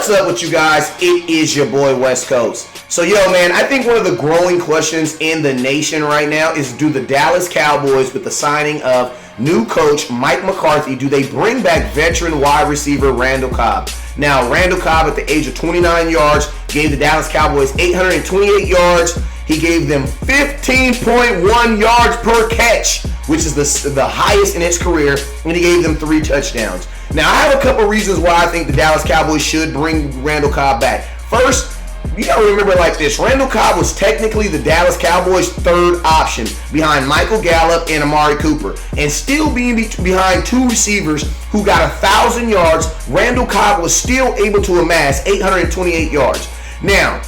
What's up with you guys? It is your boy West Coast. So man, I think one of the growing questions in the nation right now is, do the Dallas Cowboys, with the signing of new coach Mike McCarthy, do they bring back veteran wide receiver Randall Cobb? Now, Randall Cobb at the age of 29 yards gave the Dallas Cowboys 828 yards. He gave them 15.1 yards per catch, which is the highest in his career, and he gave them 3 touchdowns. Now, I have a couple reasons why I think the Dallas Cowboys should bring Randall Cobb back. First, you gotta remember it like this. Randall Cobb was technically the Dallas Cowboys' third option behind Michael Gallup and Amari Cooper. And still being behind 2 receivers who got 1,000 yards, Randall Cobb was still able to amass 828 yards. Now,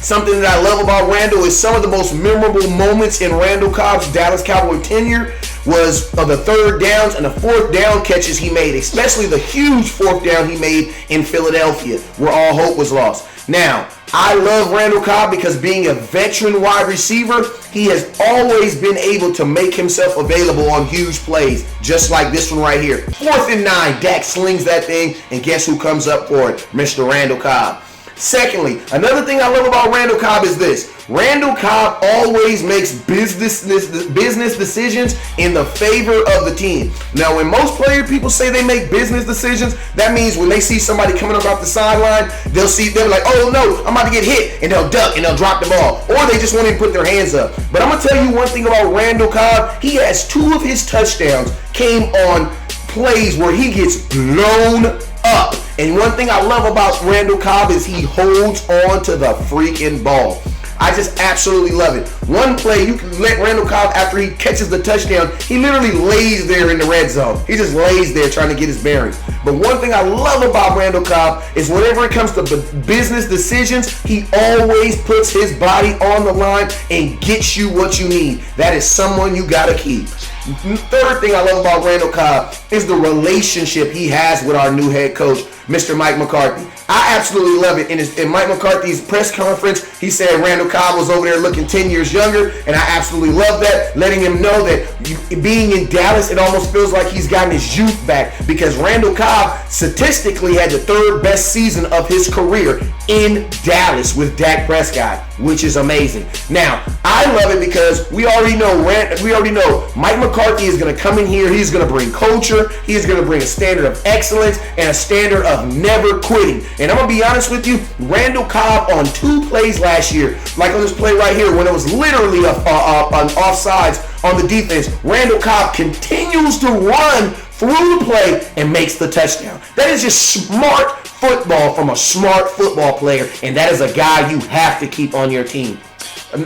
something that I love about Randall is some of the most memorable moments in Randall Cobb's Dallas Cowboy tenure was of the 3rd downs and the 4th down catches he made, especially the huge 4th down he made in Philadelphia, where all hope was lost. Now, I love Randall Cobb because being a veteran wide receiver, he has always been able to make himself available on huge plays, just like this one right here. 4th and 9, Dak slings that thing, and guess who comes up for it? Mr. Randall Cobb. Secondly, another thing I love about Randall Cobb is this. Randall Cobb always makes business decisions in the favor of the team. Now, when most people say they make business decisions, that means when they see somebody coming up off the sideline, they're like, oh no, I'm about to get hit, and they'll duck and they'll drop the ball. Or they just want to put their hands up. But I'm going to tell you one thing about Randall Cobb. He has 2 of his touchdowns came on plays where he gets blown up. And one thing I love about Randall Cobb is he holds on to the freaking ball. I just absolutely love it. One play, you can let Randall Cobb, after he catches the touchdown, he literally lays there in the red zone. He just lays there trying to get his bearings. But one thing I love about Randall Cobb is whenever it comes to business decisions, he always puts his body on the line and gets you what you need. That is someone you got to keep. Third thing I love about Randall Cobb is the relationship he has with our new head coach, Mr. Mike McCarthy. I absolutely love it. In Mike McCarthy's press conference, he said Randall Cobb was over there looking 10 years younger, and I absolutely love that, letting him know that being in Dallas, it almost feels like he's gotten his youth back, because Randall Cobb statistically had the 3rd best season of his career in Dallas with Dak Prescott, which is amazing. Now, I love it because we already know Mike McCarthy is going to come in here. He's going to bring culture. He is going to bring a standard of excellence and a standard of never quitting. And I'm going to be honest with you, Randall Cobb on 2 plays last year, like on this play right here, when it was literally an offsides on the defense, Randall Cobb continues to run through the play and makes the touchdown. That is just smart football from a smart football player, and that is a guy you have to keep on your team.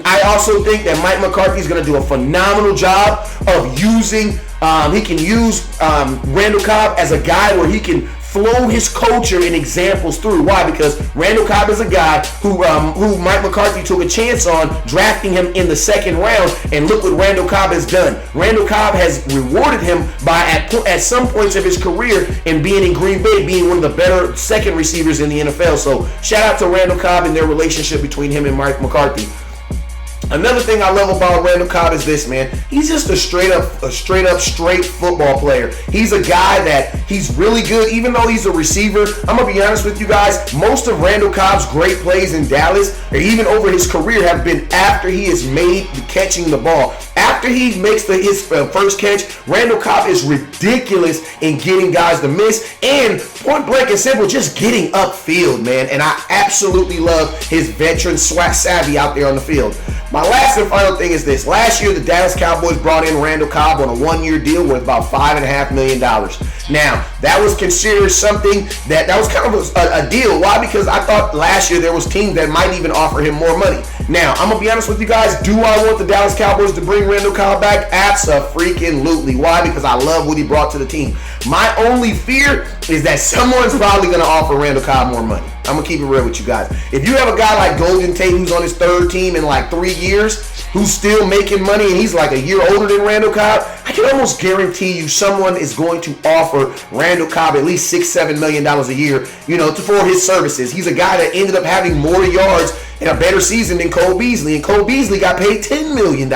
I also think that Mike McCarthy is going to do a phenomenal job of using, he can use Randall Cobb as a guy where he can flow his culture and examples through. Why? Because Randall Cobb is a guy who Mike McCarthy took a chance on drafting him in the 2nd round, and look what Randall Cobb has done. Randall Cobb has rewarded him by at some points of his career in being in Green Bay, being one of the better second receivers in the NFL. So shout out to Randall Cobb and their relationship between him and Mike McCarthy. Another thing I love about Randall Cobb is this, man. He's just a straight football player. He's a guy that he's really good, even though he's a receiver. I'm going to be honest with you guys. Most of Randall Cobb's great plays in Dallas, or even over his career, have been after he has made catching the ball. After he makes his first catch, Randall Cobb is ridiculous in getting guys to miss, and point blank and simple, just getting upfield, man. And I absolutely love his veteran savvy out there on the field. My last and final thing is this. Last year, the Dallas Cowboys brought in Randall Cobb on a 1-year deal worth about $5.5 million. Now, that was considered something that was kind of a deal. Why? Because I thought last year there was teams that might even offer him more money. Now, I'm going to be honest with you guys. Do I want the Dallas Cowboys to bring Randall Cobb back? Abso-freaking-lutely. Why? Because I love what he brought to the team. My only fear is that someone's probably going to offer Randall Cobb more money. I'm going to keep it real with you guys. If you have a guy like Golden Tate who's on his 3rd team in like 3 years, who's still making money, and he's like a year older than Randall Cobb, I can almost guarantee you someone is going to offer Randall Cobb at least $6-7 million a year, for his services. He's a guy that ended up having more yards in a better season than Cole Beasley, and Cole Beasley got paid $10 million.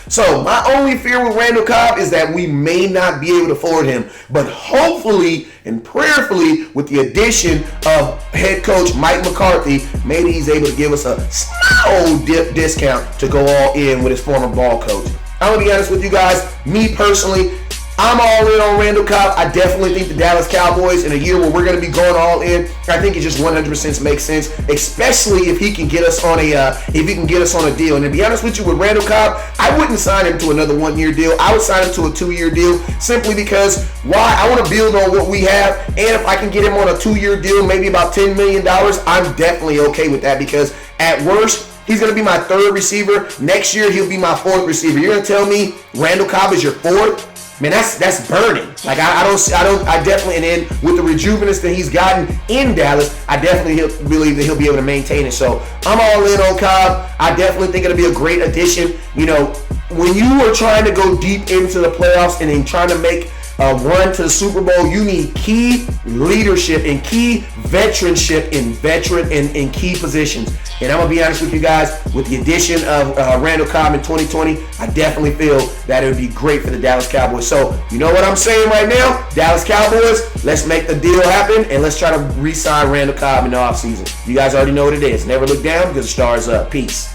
So my only fear with Randall Cobb is that we may not be able to afford him. But hopefully and prayerfully, with the addition of head coach Mike McCarthy, maybe he's able to give us a small discount to go all in with his former ball coach. I'm going to be honest with you guys. Me personally, I'm all in on Randall Cobb. I definitely think the Dallas Cowboys, in a year where we're going to be going all in, I think it just 100% makes sense, especially if he can get us on a deal. And to be honest with you, with Randall Cobb, I wouldn't sign him to another 1-year deal. I would sign him to a 2-year deal, simply because why? I want to build on what we have, and if I can get him on a 2-year deal, maybe about $10 million, I'm definitely okay with that, because at worst, he's going to be my 3rd receiver. Next year, he'll be my 4th receiver. You're going to tell me Randall Cobb is your 4th? Man, that's burning. Like I definitely, and then with the rejuvenance that he's gotten in Dallas, I definitely believe that he'll be able to maintain it. So I'm all in on Cobb. I definitely think it'll be a great addition. You know, when you are trying to go deep into the playoffs and then trying to make a run to the Super Bowl, you need key leadership and key veteranship in key positions. And I'm going to be honest with you guys, with the addition of Randall Cobb in 2020, I definitely feel that it would be great for the Dallas Cowboys. So, you know what I'm saying right now? Dallas Cowboys, let's make the deal happen, and let's try to re-sign Randall Cobb in the offseason. You guys already know what it is. Never look down, because the stars up. Peace.